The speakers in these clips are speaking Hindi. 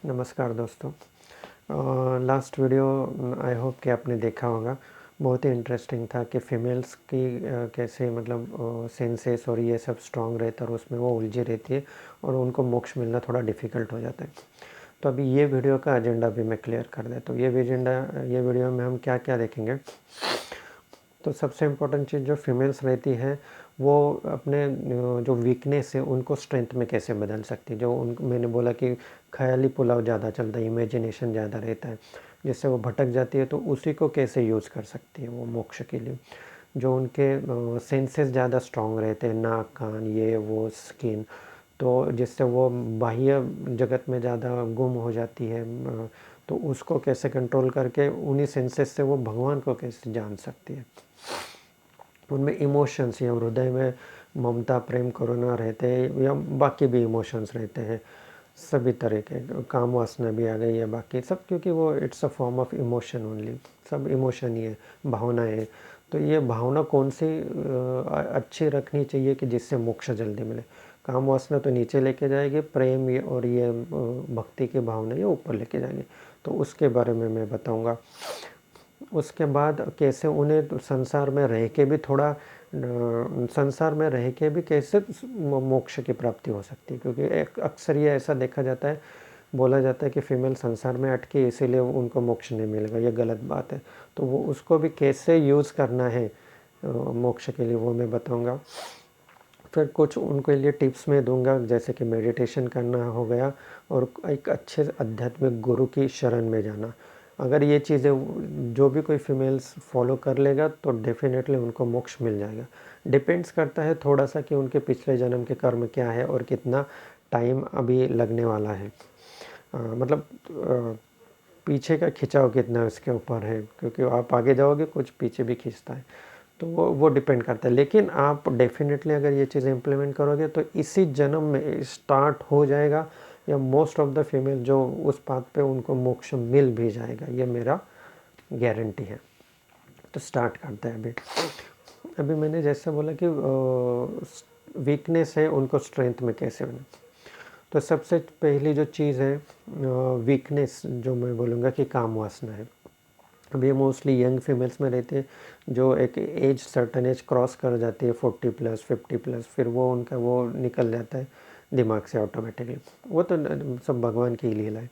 नमस्कार दोस्तों। लास्ट वीडियो आई होप कि आपने देखा होगा। बहुत ही इंटरेस्टिंग था कि फ़ीमेल्स की कैसे मतलब सेंसेस और ये सब स्ट्रॉन्ग रहता है और उसमें वो उलझी रहती है और उनको मोक्ष मिलना थोड़ा डिफ़िकल्ट हो जाता है। तो अभी ये वीडियो का एजेंडा भी मैं क्लियर कर देता हूँ। ये वीडियो में हम क्या क्या देखेंगे। तो सबसे इम्पोर्टेंट चीज़ जो फीमेल्स रहती है वो अपने जो वीकनेस है उनको स्ट्रेंथ में कैसे बदल सकती है। जो उन मैंने बोला कि ख्याली पुलाव ज़्यादा चलता है, इमेजिनेशन ज़्यादा रहता है, जिससे वो भटक जाती है, तो उसी को कैसे यूज़ कर सकती है वो मोक्ष के लिए। जो उनके सेंसेस ज़्यादा स्ट्रॉन्ग रहते हैं, नाक कान ये वो स्किन, तो जिससे वो बाह्य जगत में ज़्यादा गुम हो जाती है, तो उसको कैसे कंट्रोल करके उन्हीं सेंसेस से वो भगवान को कैसे जान सकती है। उनमें इमोशंस या हृदय में ममता प्रेम करुणा रहते हैं या बाकी भी इमोशंस रहते हैं, सभी तरह के काम वासना भी आ गई है बाकी सब, क्योंकि वो it's a form of emotion only. सब इमोशन ही है, भावनाएं हैं। तो ये भावना कौन सी अच्छी रखनी चाहिए कि जिससे मोक्ष जल्दी मिले। काम वासना तो नीचे लेके जाएगी, प्रेम ये और ये भक्ति की भावना ये ऊपर लेके जाएंगे। तो उसके बारे में मैं बताऊंगा। उसके बाद कैसे उन्हें संसार में रह के भी थोड़ा संसार में रह के भी कैसे मोक्ष की प्राप्ति हो सकती है, क्योंकि एक अक्सर ये ऐसा देखा जाता है, बोला जाता है कि फीमेल संसार में अटकी इसीलिए उनको मोक्ष नहीं मिलेगा। ये गलत बात है। तो वो उसको भी कैसे यूज़ करना है मोक्ष के लिए वो मैं बताऊंगा। फिर कुछ उनके लिए टिप्स मैं दूंगा, जैसे कि मेडिटेशन करना हो गया और एक अच्छे आध्यात्मिक गुरु की शरण में जाना। अगर ये चीज़ें जो भी कोई फीमेल्स फॉलो कर लेगा तो डेफिनेटली उनको मोक्ष मिल जाएगा। डिपेंड्स करता है थोड़ा सा कि उनके पिछले जन्म के कर्म क्या है और कितना टाइम अभी लगने वाला है। मतलब पीछे का खिंचाव कितना उसके ऊपर है, क्योंकि आप आगे जाओगे कुछ पीछे भी खींचता है। तो वो डिपेंड करता है। लेकिन आप डेफिनेटली अगर ये चीज़ें इम्प्लीमेंट करोगे तो इसी जन्म में स्टार्ट हो जाएगा, या मोस्ट ऑफ द फीमेल जो उस पाथ पे उनको मोक्ष मिल भी जाएगा, ये मेरा गारंटी है। तो स्टार्ट करते हैं। अभी अभी मैंने जैसे बोला कि वीकनेस है उनको स्ट्रेंथ में कैसे बने। तो सबसे पहली जो चीज़ है वीकनेस, जो मैं बोलूँगा कि काम वासना है। अब ये मोस्टली यंग फीमेल्स में रहती है, जो एक एज सर्टन एज क्रॉस कर जाती है 40+ 50+, फिर वो उनका वो निकल जाता है दिमाग से ऑटोमेटिकली। वो तो सब भगवान की लीला है।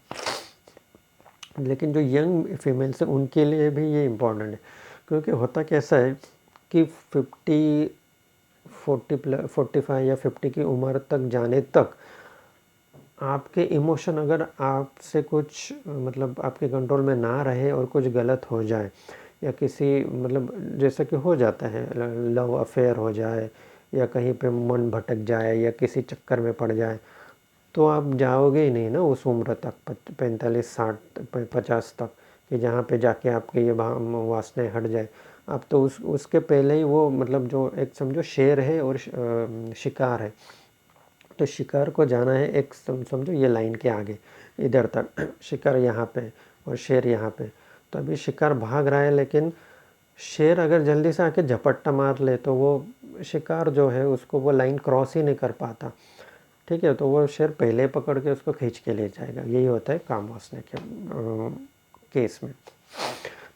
लेकिन जो यंग फीमेल्स हैं उनके लिए भी ये इम्पोर्टेंट है, क्योंकि होता कैसा है कि 45 या 50 की उम्र तक जाने तक आपके इमोशन अगर आपसे कुछ मतलब आपके कंट्रोल में ना रहे और कुछ गलत हो जाए, या किसी मतलब जैसा कि हो जाता है लव अफेयर हो जाए, या कहीं पे मन भटक जाए या किसी चक्कर में पड़ जाए, तो आप जाओगे ही नहीं ना उस उम्र तक 45 60 50 तक, कि जहाँ पे जाके आपके ये वासनाएं हट जाए। आप तो उसके पहले ही वो मतलब जो एक समझो शेर है और शिकार है। तो शिकार को जाना है एक समझो ये लाइन के आगे इधर तक, शिकार यहाँ पे और शेर यहाँ पे। तो अभी शिकार भाग रहा है, लेकिन शेर अगर जल्दी से आके झपट्टा मार ले तो वो शिकार जो है उसको वो लाइन क्रॉस ही नहीं कर पाता। ठीक है, तो वो शेर पहले पकड़ के उसको खींच के ले जाएगा। यही होता है काम वासना के केस में।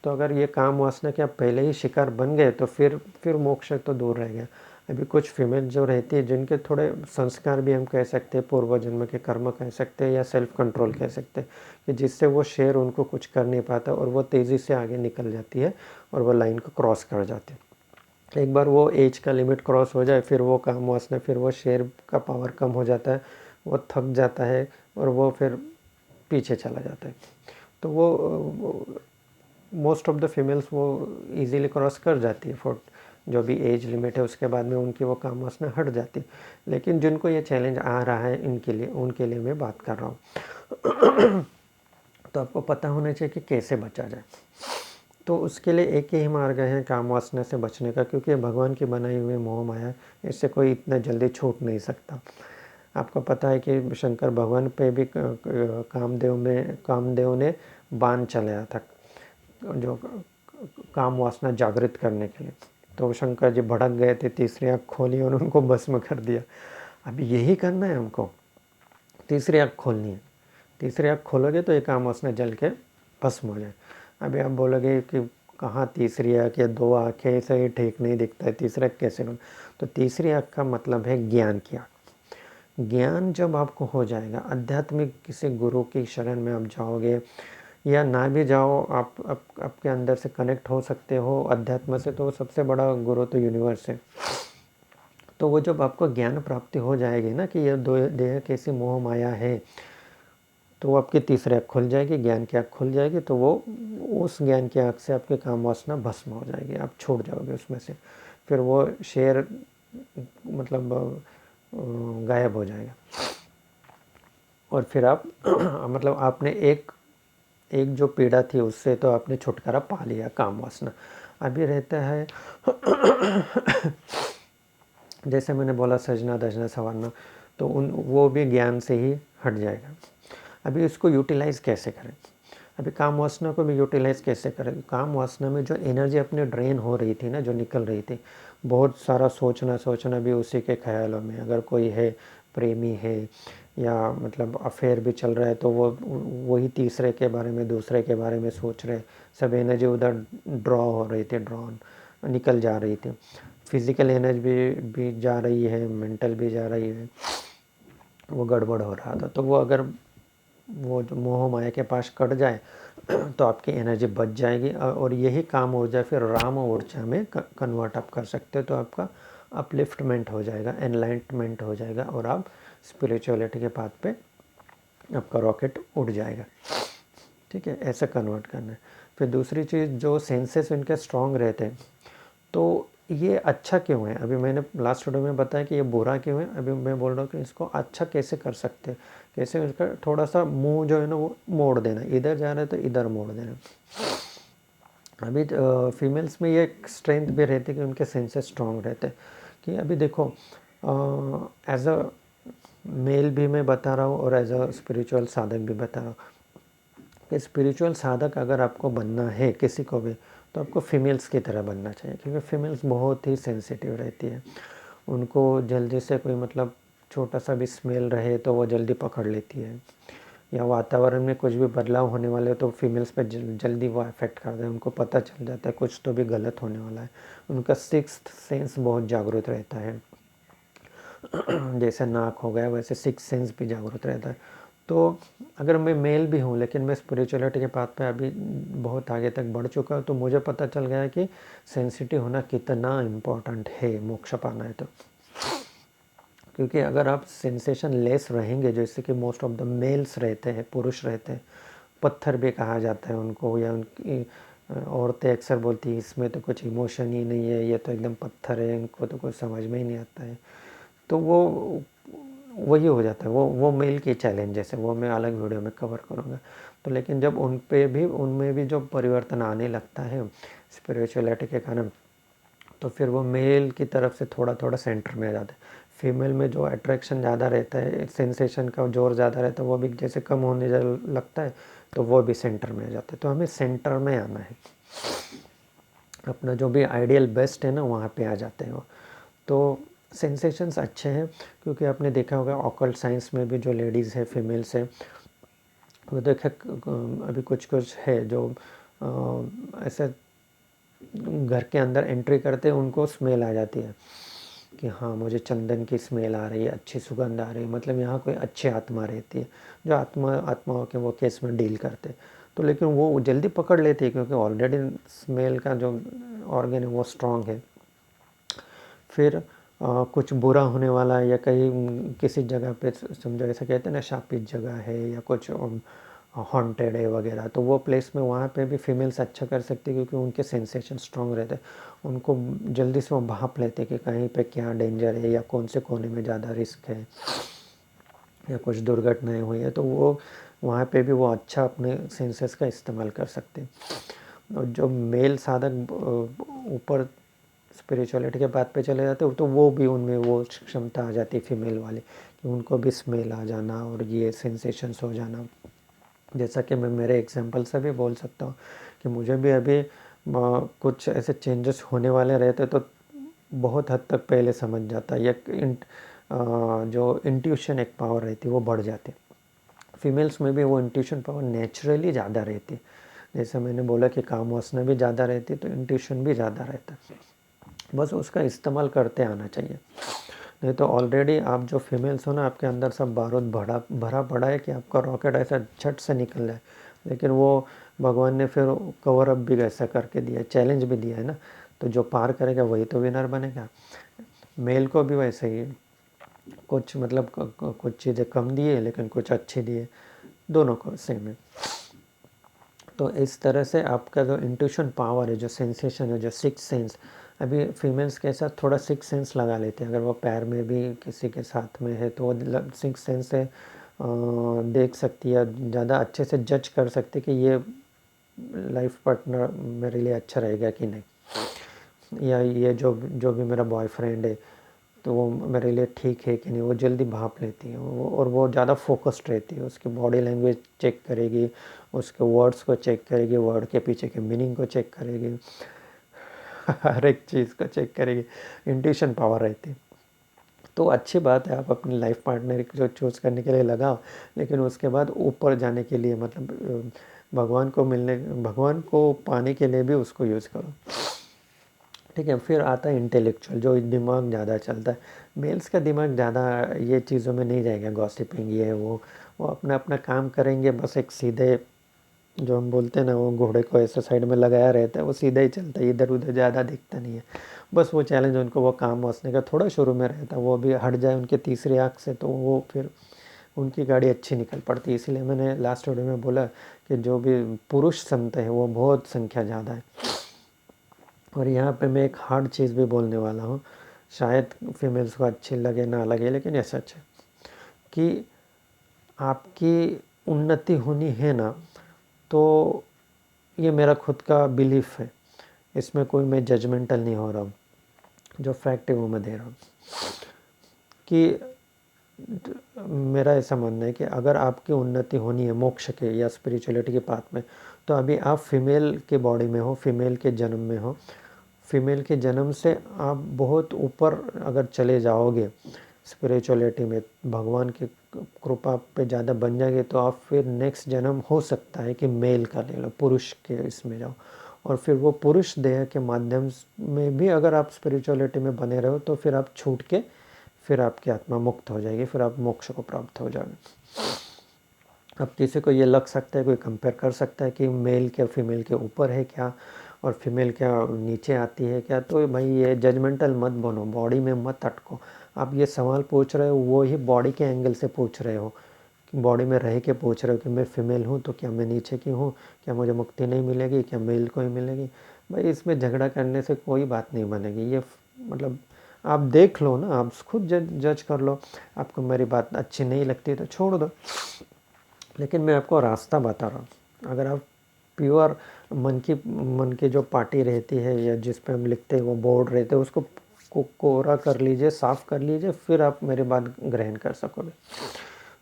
तो अगर ये काम वासना के आप पहले ही शिकार बन गए तो फिर मोक्ष तो दूर रह गया। अभी कुछ फीमेल जो रहती है जिनके थोड़े संस्कार भी हम कह सकते हैं, पूर्व जन्म के कर्म कह सकते हैं, या सेल्फ कंट्रोल कह सकते हैं, कि जिससे वो शेर उनको कुछ कर नहीं पाता और वो तेज़ी से आगे निकल जाती है और वो लाइन को क्रॉस कर जाती है। एक बार वो एज का लिमिट क्रॉस हो जाए फिर वो काम वासना, फिर वो शेर का पावर कम हो जाता है, वो थक जाता है और वो फिर पीछे चला जाता है। तो वो मोस्ट ऑफ द फीमेल्स वो इजीली क्रॉस कर जाती है फॉर जो भी एज लिमिट है, उसके बाद में उनकी वो काम वासना हट जाती है। लेकिन जिनको ये चैलेंज आ रहा है उनके लिए मैं बात कर रहा हूँ। तो आपको पता होना चाहिए कि कैसे बचा जाए। तो उसके लिए एक ही मार्ग है काम वासना से बचने का, क्योंकि भगवान की बनाई हुई मोह माया, इससे कोई इतना जल्दी छूट नहीं सकता। आपको पता है कि शंकर भगवान पे भी कामदेव ने बाण चलाया था, जो काम वासना जागृत करने के लिए। तो शंकर जी भड़क गए थे, तीसरी आँख खोली और उनको भस्म कर दिया। अब यही करना है हमको, तीसरी आँख खोलनी है। तीसरी आँख खोलोगे तो ये काम वासना जल के भस्म हो जाए। अभी आप बोलोगे कि कहाँ तीसरी आँख या 2 आँखें, ऐसा ही ठीक नहीं दिखता है, तीसरी आँख कैसे बन? तो तीसरी आँख का मतलब है ज्ञान की आँख। ज्ञान जब आपको हो जाएगा, आध्यात्मिक किसी गुरु की शरण में आप जाओगे या ना भी जाओ, आप आपके अंदर से कनेक्ट हो सकते हो अध्यात्म से, तो सबसे बड़ा गुरु तो यूनिवर्स है। तो वो जब आपको ज्ञान प्राप्ति हो जाएगी ना कि यह दो देह कैसी मोह माया है, तो वो आपकी तीसरी आँख खुल जाएगी, ज्ञान की आँख खुल जाएगी, तो वो उस ज्ञान की आँख से आपके काम वासना भस्म हो जाएगी, आप छूट जाओगे उसमें से। फिर वो शेर मतलब गायब हो जाएगा और फिर आप मतलब आपने एक एक जो पीड़ा थी उससे तो आपने छुटकारा पा लिया, काम वासना। अभी रहता है जैसे मैंने बोला सजना धजना संवारना, तो वो भी ज्ञान से ही हट जाएगा। अभी उसको यूटिलाइज़ कैसे करें? अभी काम वासना को भी यूटिलाइज़ कैसे करें? काम वासना में जो एनर्जी अपनी ड्रेन हो रही थी ना, जो निकल रही थी, बहुत सारा सोचना भी उसी के ख्यालों में, अगर कोई है प्रेमी है या मतलब अफेयर भी चल रहा है, तो वो वही तीसरे के बारे में, दूसरे के बारे में सोच रहे, सब एनर्जी उधर ड्रॉ हो रही थी, ड्रॉन निकल जा रही थी। फिज़िकल एनर्जी भी जा रही है, मेंटल भी जा रही है, वो गड़बड़ हो रहा था। तो वो अगर वो जो मोह माया के पास कट जाए तो आपकी एनर्जी बच जाएगी और यही काम ऊर्जा फिर राम ऊर्जा में कन्वर्ट आप कर सकते हो। तो आपका अपलिफ्टमेंट हो जाएगा, एनलाइटमेंट हो जाएगा और आप स्पिरिचुअलिटी के पाथ पे आपका रॉकेट उड़ जाएगा। ठीक है, ऐसा कन्वर्ट करना है। फिर दूसरी चीज़, जो सेंसेस इनके स्ट्रॉन्ग रहते हैं, तो ये अच्छा क्यों है? अभी मैंने लास्ट वीडियो में बताया कि ये बुरा क्यों है, अभी मैं बोल रहा हूँ कि इसको अच्छा कैसे कर सकते हैं। कैसे? इसका थोड़ा सा मुंह जो है ना वो मोड़ देना, इधर जा रहा है तो इधर मोड़ देना। अभी फीमेल्स में ये स्ट्रेंथ भी रहती है कि उनके सेंसेस स्ट्रॉन्ग रहते हैं। कि अभी देखो, एज अ मेल भी मैं बता रहा हूँ और एज अ स्पिरिचुअल साधक भी बता रहा हूँ कि स्पिरिचुअल साधक अगर आपको बनना है किसी को भी, तो आपको फीमेल्स की तरह बनना चाहिए, क्योंकि फीमेल्स बहुत ही सेंसिटिव रहती है। उनको जल्दी से कोई मतलब छोटा सा भी स्मेल रहे तो वो जल्दी पकड़ लेती है, या वातावरण में कुछ भी बदलाव होने वाले हो तो फीमेल्स पे जल्दी वो अफेक्ट करता है। उनको पता चल जाता है कुछ तो भी गलत होने वाला है। उनका सिक्स्थ सेंस बहुत जागरूक रहता है। जैसे नाक हो गया वैसे सिक्स सेंस भी जागरूक रहता है। तो अगर मैं मेल भी हूँ लेकिन मैं स्पिरिचुअलिटी के पाथ पे अभी बहुत आगे तक बढ़ चुका हूँ, तो मुझे पता चल गया है कि सेंसिटिव होना कितना इम्पोर्टेंट है मोक्ष पाना है तो। क्योंकि अगर आप सेंसेशन लेस रहेंगे, जैसे कि मोस्ट ऑफ द मेल्स रहते हैं, पुरुष रहते हैं, पत्थर भी कहा जाता है उनको, या उनकी औरतें अक्सर बोलती है इसमें तो कुछ इमोशन ही नहीं है, ये तो एकदम पत्थर है, इनको तो कुछ समझ में ही नहीं आता है। तो वो वही हो जाता है, वो मेल के चैलेंजेस है, वो मैं अलग वीडियो में कवर करूँगा। तो लेकिन जब उनमें भी जो परिवर्तन आने लगता है स्पिरिचुअलिटी के कारण, तो फिर वो मेल की तरफ से थोड़ा थोड़ा सेंटर में आ जाता है। फीमेल में जो अट्रैक्शन ज़्यादा रहता है, सेंसेशन का जोर ज़्यादा रहता है, वो भी जैसे कम होने लगता है तो वो भी सेंटर में आ जाता है। तो हमें सेंटर में आना है, अपना जो भी आइडियल बेस्ट है ना वहाँ पे आ जाते हैं वो। तो सेंसेशंस अच्छे हैं, क्योंकि आपने देखा होगा ऑकल्ट साइंस में भी जो लेडीज़ है, फीमेल्स है, वो देखे अभी कुछ कुछ है जो ऐसे घर के अंदर एंट्री करते हैं उनको स्मेल आ जाती है कि हाँ मुझे चंदन की स्मेल आ रही है, अच्छी सुगंध आ रही है, मतलब यहाँ कोई अच्छी आत्मा रहती है, जो आत्माओं के वो केस में डील करते हैं। तो लेकिन वो जल्दी पकड़ लेती है क्योंकि ऑलरेडी स्मेल का जो ऑर्गन है वो स्ट्रॉन्ग है। फिर कुछ बुरा होने वाला है या कहीं किसी जगह पे समझो, ऐसा कहते हैं ना शापित जगह है या कुछ हॉन्टेड है वगैरह, तो वो प्लेस में वहाँ पे भी फीमेल्स अच्छा कर सकती है, क्योंकि उनके सेंसेशन स्ट्रॉन्ग रहते हैं। उनको जल्दी से वो भाप लेते कि कहीं पे क्या डेंजर है या कौन से कोने में ज़्यादा रिस्क है या कुछ दुर्घटनाएं हुई है, तो वो वहाँ पे भी वो अच्छा अपने सेंसेस का इस्तेमाल कर सकते हैं। और जो मेल साधक ऊपर स्पिरिचुअलिटी के बात पे चले जाते हो, तो वो भी उनमें वो क्षमता आ जाती है फीमेल वाली, कि उनको भी स्मेल आ जाना और ये सेंसेशंस हो जाना। जैसा कि मैं मेरे एग्जांपल से भी बोल सकता हूँ कि मुझे भी अभी कुछ ऐसे चेंजेस होने वाले रहते तो बहुत हद तक पहले समझ जाता, या जो इंट्यूशन एक पावर रहती है वो बढ़ जाती। फीमेल्स में भी वो इंट्यूशन पावर नेचुरली ज़्यादा रहती है। जैसे मैंने बोला कि काम वासना भी ज़्यादा रहती है, तो इंट्यूशन भी ज़्यादा रहता है। बस उसका इस्तेमाल करते आना चाहिए। नहीं तो ऑलरेडी आप जो फीमेल्स हो ना, आपके अंदर सब बारूद भरा पड़ा है कि आपका रॉकेट ऐसा झट से निकल जाए, लेकिन वो भगवान ने फिर कवर अप भी ऐसा करके दिया है, चैलेंज भी दिया है ना। तो जो पार करेगा वही तो विनर बनेगा। मेल को भी वैसे ही कुछ मतलब कुछ चीज़ें कम दिए लेकिन कुछ अच्छी दिए, दोनों को सेम है। तो इस तरह से आपका जो इंट्यूशन पावर है, जो सेंसेशन है, जो सिक्स सेंस, अभी फीमेल्स के साथ थोड़ा सिक्स सेंस लगा लेते हैं। अगर वो पैर में भी किसी के साथ में है तो वो सिक्स सेंस से देख सकती है, ज़्यादा अच्छे से जज कर सकती है कि ये लाइफ पार्टनर मेरे लिए अच्छा रहेगा कि नहीं, या ये जो जो भी मेरा बॉयफ्रेंड है तो वो मेरे लिए ठीक है कि नहीं, वो जल्दी भाप लेती है और वो ज़्यादा फोकस्ड रहती है। उसकी बॉडी लैंग्वेज चेक करेगी, उसके वर्ड्स को चेक करेगी, वर्ड के पीछे के मीनिंग को चेक करेगी, हर एक चीज़ को चेक करेगी। इंट्यूशन पावर रहती है। तो अच्छी बात है, आप अपनी लाइफ पार्टनर जो चूज़ करने के लिए लगाओ, लेकिन उसके बाद ऊपर जाने के लिए मतलब भगवान को पाने के लिए भी उसको यूज़ करो। ठीक है। फिर आता है इंटेलेक्चुअल, जो दिमाग ज़्यादा चलता है। मेल्स का दिमाग ज़्यादा ये चीज़ों में नहीं जाएगा, गॉसिपिंग ये वो अपना अपना काम करेंगे। बस एक सीधे, जो हम बोलते हैं ना, वो घोड़े को ऐसे साइड में लगाया रहता है, वो सीधा ही चलता है, इधर उधर ज़्यादा दिखता नहीं है। बस वो चैलेंज उनको, वो काम वासने का थोड़ा शुरू में रहता है, वो भी हट जाए उनके तीसरी आँख से तो वो फिर उनकी गाड़ी अच्छी निकल पड़ती है। इसीलिए मैंने लास्ट वीडियो में बोला कि जो भी पुरुष संत है वो बहुत संख्या ज़्यादा है। और यहाँ पे मैं एक हार्ड चीज़ भी बोलने वाला हूँ, शायद फीमेल्स को अच्छी लगे ना लगे, लेकिन ये सच है कि आपकी उन्नति होनी है ना, तो ये मेरा खुद का बिलीफ है, इसमें कोई मैं जजमेंटल नहीं हो रहा हूँ, जो फैक्ट है वो मैं दे रहा हूँ कि मेरा ऐसा मानना है कि अगर आपकी उन्नति होनी है मोक्ष के या स्पिरिचुअलिटी के पाथ में, तो अभी आप फीमेल के बॉडी में हो, फीमेल के जन्म में हो। फीमेल के जन्म से आप बहुत ऊपर अगर चले जाओगे स्पिरिचुअलिटी में, भगवान की कृपा पे ज़्यादा बन जाएंगे, तो आप फिर नेक्स्ट जन्म हो सकता है कि मेल का ले लो, पुरुष के इसमें जाओ, और फिर वो पुरुष देह के माध्यम में भी अगर आप स्पिरिचुअलिटी में बने रहो, तो फिर आप छूट के फिर आपकी आत्मा मुक्त हो जाएगी, फिर आप मोक्ष को प्राप्त हो जाओगे। अब किसी को ये लग सकता है, कोई कंपेयर कर सकता है कि मेल क्या फीमेल के ऊपर है क्या, और फीमेल क्या नीचे आती है क्या। तो भाई ये जजमेंटल मत बनो, बॉडी में मत अटको। आप ये सवाल पूछ रहे हो वो ही बॉडी के एंगल से पूछ रहे हो, बॉडी में रह के पूछ रहे हो कि मैं फीमेल हूँ तो क्या मैं नीचे की हूँ, क्या मुझे मुक्ति नहीं मिलेगी, क्या मेल को ही मिलेगी। भाई इसमें झगड़ा करने से कोई बात नहीं बनेगी। ये मतलब आप देख लो ना, आप खुद जज कर लो। आपको मेरी बात अच्छी नहीं लगती तो छोड़ दो, लेकिन मैं आपको रास्ता बता रहा हूँ। अगर आप प्योर मन की जो पार्टी रहती है या जिस पे हम लिखते हैं वो बोर्ड रहते हैं, उसको कोरा कर लीजिए, साफ़ कर लीजिए, फिर आप मेरी बात ग्रहण कर सकोगे।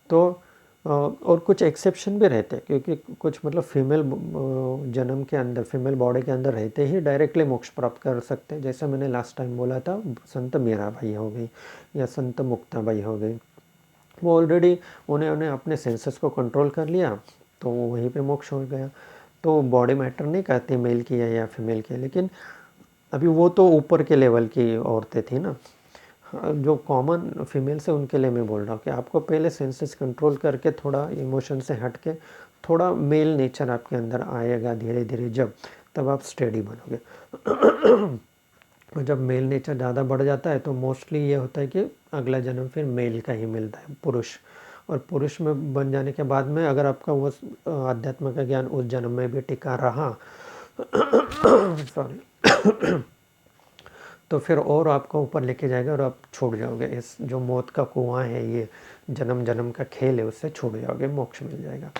तो और कुछ एक्सेप्शन भी रहते हैं, क्योंकि कुछ मतलब फीमेल जन्म के अंदर, फीमेल बॉडी के अंदर रहते ही डायरेक्टली मोक्ष प्राप्त कर सकते हैं। जैसे मैंने लास्ट टाइम बोला था, संत मीराबाई हो गई या संत मुक्ताबाई हो गई, वो ऑलरेडी उन्होंने अपने सेंसेस को कंट्रोल कर लिया, तो वो वहीं पे मोक्ष हो गया। तो बॉडी मैटर नहीं करती मेल की है या फीमेल की, लेकिन अभी वो तो ऊपर के लेवल की औरतें थी ना। जो कॉमन फीमेल्स है उनके लिए मैं बोल रहा हूँ कि आपको पहले सेंसेस कंट्रोल करके, थोड़ा इमोशन से हट के, थोड़ा मेल नेचर आपके अंदर आएगा धीरे धीरे, जब तब आप स्टेडी बनोगे। और जब मेल नेचर ज़्यादा बढ़ जाता है तो मोस्टली ये होता है कि अगला जन्म फिर मेल का ही मिलता है, पुरुष। और पुरुष में बन जाने के बाद में अगर आपका वो आध्यात्म का ज्ञान उस जन्म में भी टिका रहा सॉरी तो फिर और आपको ऊपर लेके जाएगा और आप छूट जाओगे। इस जो मौत का कुआं है, ये जन्म जन्म का खेल है, उससे छूट जाओगे, मोक्ष मिल जाएगा।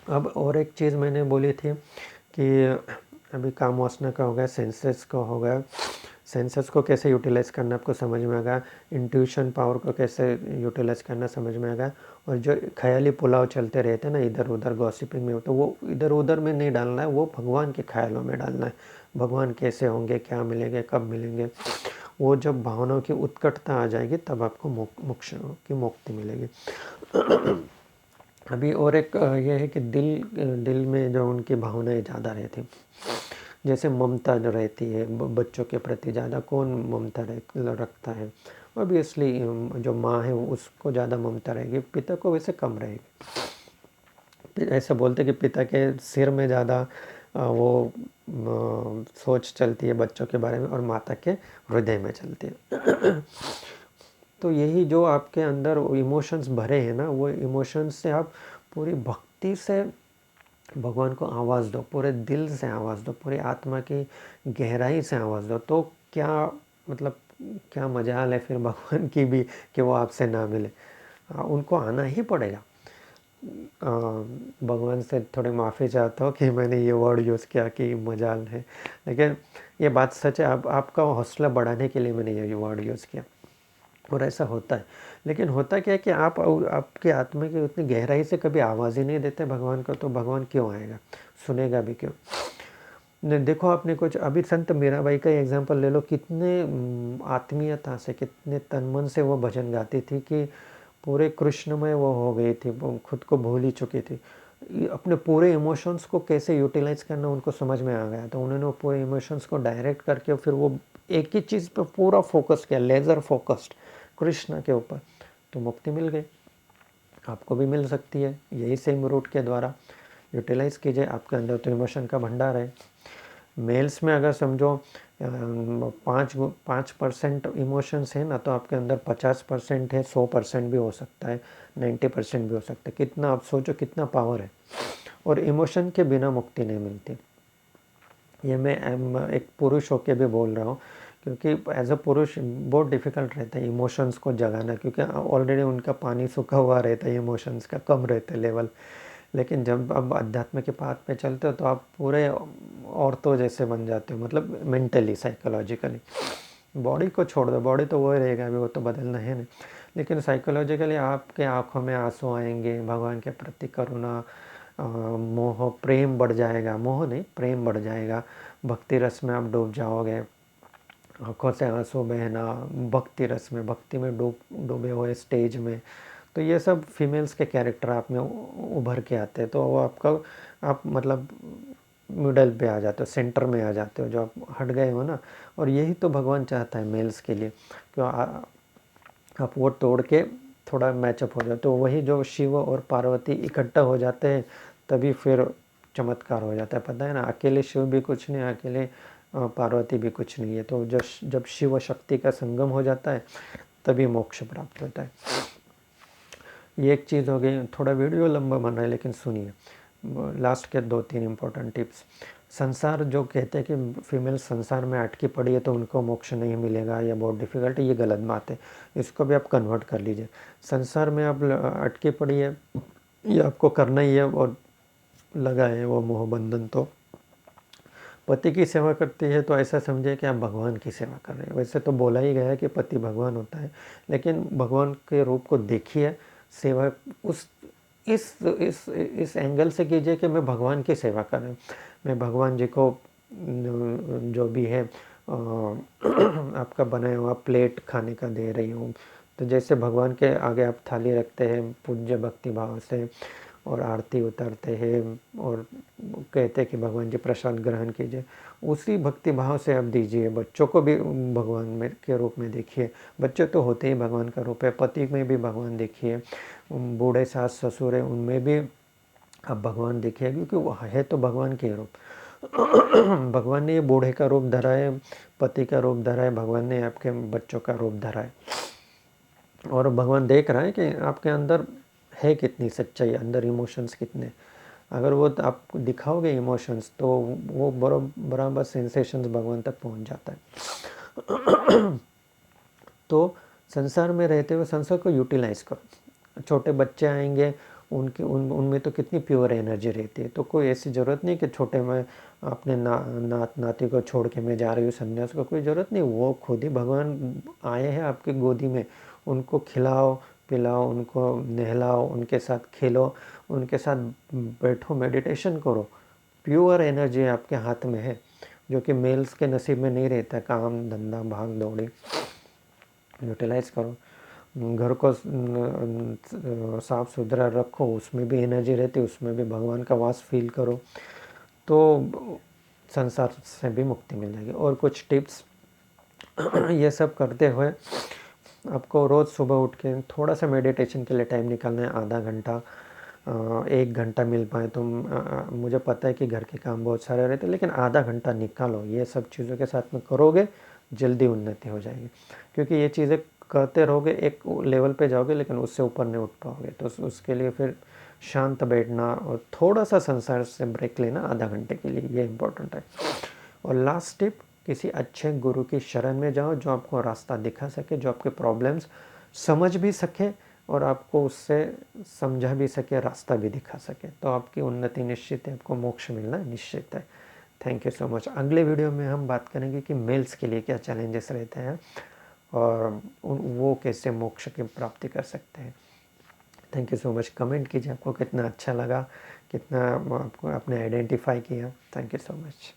अब और एक चीज़ मैंने बोली थी कि अभी काम वासना का हो गया, सेंसेस का हो गया। सेंसेस को कैसे यूटिलाइज़ करना आपको समझ में आ गया, इंट्यूशन पावर को कैसे यूटिलाइज़ करना समझ में आ गया। और जो ख्याली पुलाव चलते रहते हैं ना इधर उधर गॉसिपिंग में, तो वो इधर उधर में नहीं डालना है, वो भगवान के ख्यालों में डालना है। भगवान कैसे होंगे, क्या मिलेंगे, कब मिलेंगे, वो जब भावनाओं की उत्कटता आ जाएगी तब आपको मोक्ष की मुक्ति मिलेगी। अभी और एक ये है कि दिल में जो उनकी भावनाएं ज़्यादा रहती, जैसे ममता जो रहती है बच्चों के प्रति, ज़्यादा कौन ममता रखता है? ऑब्वियसली जो माँ है उसको ज़्यादा ममता रहेगी, पिता को वैसे कम रहेगी। ऐसा बोलते कि पिता के सिर में ज़्यादा वो सोच चलती है बच्चों के बारे में, और माता के हृदय में चलती है। तो यही जो आपके अंदर इमोशंस भरे हैं ना, वो इमोशंस से आप पूरी भक्ति से भगवान को आवाज़ दो, पूरे दिल से आवाज़ दो, पूरी आत्मा की गहराई से आवाज़ दो, तो क्या मतलब क्या मजाल है फिर भगवान की भी कि वो आपसे ना मिले। उनको आना ही पड़ेगा। भगवान से थोड़ी माफ़ी चाहता हूँ कि मैंने ये वर्ड यूज़ किया कि मजाल है, लेकिन ये बात सच है। आपका हौसला बढ़ाने के लिए मैंने ये वर्ड यूज़ किया, और ऐसा होता है। लेकिन होता क्या है कि आप आपकी आत्मा की उतनी गहराई से कभी आवाज़ ही नहीं देते भगवान को, तो भगवान क्यों आएगा, सुनेगा भी क्यों? देखो आपने कुछ अभी संत मीराबाई का एग्जांपल ले लो, कितने आत्मीयता से, कितने तन मन से वो भजन गाती थी कि पूरे कृष्णमय वो हो गई थी, वो खुद को भूल ही चुकी थी। अपने पूरे इमोशंस को कैसे यूटिलाइज करना उनको समझ में आ गया, तो उन्होंने वो पूरे इमोशंस को डायरेक्ट करके फिर वो एक ही चीज़ पर पूरा फोकस किया, लेज़र फोकस्ड कृष्ण के ऊपर, तो मुक्ति मिल गई। आपको भी मिल सकती है यही सेम रूट के द्वारा। यूटिलाइज़ कीजिए, आपके अंदर तो इमोशन का भंडार है। मेल्स में अगर समझो 5% इमोशंस है ना, तो आपके अंदर 50% है, 100% भी हो सकता है, 90% भी हो सकता है। कितना आप सोचो, कितना पावर है। और इमोशन के बिना मुक्ति नहीं मिलती। ये मैं एक पुरुष होके भी बोल रहा हूँ, क्योंकि एज अ पुरुष बहुत डिफ़िकल्ट रहता है इमोशंस को जगाना, क्योंकि ऑलरेडी उनका पानी सूखा हुआ रहता है, इमोशंस का कम रहता है लेवल। लेकिन जब अब अध्यात्म के पाथ पे चलते हो तो आप पूरे औरतों जैसे बन जाते हो, मतलब मेंटली, साइकोलॉजिकली। बॉडी को छोड़ दो, बॉडी तो वही रहेगा, अभी वो तो बदलना है नहीं, लेकिन साइकोलॉजिकली आपके आंखों में आंसू आएंगे, भगवान के प्रति करुणा, मोह, प्रेम बढ़ जाएगा, मोह नहीं प्रेम बढ़ जाएगा, भक्ति रस में आप डूब जाओगे, आँखों से आंसू बहना, भक्ति रस में, भक्ति में डूबे हुए स्टेज में। तो ये सब फीमेल्स के कैरेक्टर आप में उभर के आते हैं, तो वो आपका आप मतलब मिडल पे आ जाते हो, सेंटर में आ जाते हो, जो आप हट गए हो ना। और यही तो भगवान चाहता है मेल्स के लिए, क्यों आप वो तोड़ के थोड़ा मैचअप हो जाए, तो वही जो शिव और पार्वती इकट्ठा हो जाते हैं, तभी फिर चमत्कार हो जाता है। पता है ना, अकेले शिव भी कुछ नहीं, अकेले पार्वती भी कुछ नहीं है। तो जब शिव शक्ति का संगम हो जाता है, तभी मोक्ष प्राप्त होता है। ये एक चीज़ हो गई। थोड़ा वीडियो लंबा बन रहा है, लेकिन सुनिए लास्ट के 2-3 इम्पोर्टेंट टिप्स। संसार जो कहते हैं कि फीमेल संसार में अटकी पड़ी है तो उनको मोक्ष नहीं मिलेगा या बहुत डिफ़िकल्ट है, ये गलत बात है। इसको भी आप कन्वर्ट कर लीजिए। संसार में आप अटकी पड़ी है, ये आपको करना ही है, और लगा है वो मोह बंधन, तो पति की सेवा करती है तो ऐसा समझे कि आप भगवान की सेवा कर रहे हैं। वैसे तो बोला ही गया है कि पति भगवान होता है, लेकिन भगवान के रूप को देखिए, सेवा उस इस एंगल से कीजिए कि मैं भगवान की सेवा कर रहा हूँ, मैं भगवान जी को जो भी है आपका बनाया हुआ प्लेट खाने का दे रही हूँ। तो जैसे भगवान के आगे आप थाली रखते हैं पूज्य भक्ति भाव से, और आरती उतारते हैं और कहते हैं कि भगवान जी प्रसाद ग्रहण कीजिए, उसी भक्ति भाव से आप दीजिए। बच्चों को भी भगवान में के रूप में देखिए, बच्चे तो होते ही भगवान का रूप है। पति में भी भगवान देखिए, बूढ़े सास ससुर है उनमें भी आप भगवान देखिए, क्योंकि वो है तो भगवान के रूप। भगवान ने ये बूढ़े का रूप धरा है, पति का रूप धरा है, भगवान ने आपके बच्चों का रूप धरा है। और भगवान देख रहा है कि आपके अंदर है कितनी सच्चाई, अंदर इमोशंस कितने। अगर वो आप दिखाओगे इमोशंस, तो वो बराबर सेंसेशंस भगवान तक पहुंच जाता है। तो संसार में रहते हुए संसार को यूटिलाइज़ करो। छोटे बच्चे आएंगे, उनमें तो कितनी प्योर एनर्जी रहती है, तो कोई ऐसी ज़रूरत नहीं कि छोटे में अपने नात नाती को छोड़ के मैं जा रही हूँ संन्यास को, कोई ज़रूरत नहीं। वो खुद ही भगवान आए हैं आपकी गोदी में, उनको खिलाओ पिलाओ, उनको नहलाओ, उनके साथ खेलो, उनके साथ बैठो, मेडिटेशन करो। प्योर एनर्जी आपके हाथ में है, जो कि मेल्स के नसीब में नहीं रहता। काम धंधा भाग दौड़ी यूटिलाइज़ करो, घर को साफ़ सुथरा रखो, उसमें भी एनर्जी रहती है, उसमें भी भगवान का वास फील करो, तो संसार से भी मुक्ति मिल जाएगी। और कुछ टिप्स ये सब करते हुए आपको रोज़ सुबह उठ के थोड़ा सा मेडिटेशन के लिए टाइम निकालना है, आधा घंटा 1 घंटा मिल पाए तो मुझे पता है कि घर के काम बहुत सारे रहते हैं, लेकिन आधा घंटा निकालो। ये सब चीज़ों के साथ में करोगे, जल्दी उन्नति हो जाएगी। क्योंकि ये चीज़ें करते रहोगे, एक लेवल पे जाओगे, लेकिन उससे ऊपर नहीं उठ पाओगे। तो उसके लिए फिर शांत बैठना और थोड़ा सा संसार से ब्रेक लेना आधा घंटे के लिए, ये इम्पोर्टेंट है। और लास्ट टिप, किसी अच्छे गुरु की शरण में जाओ, जो आपको रास्ता दिखा सके, जो आपके प्रॉब्लम्स समझ भी सके और आपको उससे समझा भी सके, रास्ता भी दिखा सके, तो आपकी उन्नति निश्चित है, आपको मोक्ष मिलना निश्चित है। Thank you so much. अगले वीडियो में हम बात करेंगे कि मेल्स के लिए क्या चैलेंजेस रहते हैं और वो कैसे मोक्ष की प्राप्ति कर सकते हैं। Thank you so much. Comment कीजिए आपको कितना अच्छा लगा, कितना आपको आपने आइडेंटिफाई किया। Thank you so much.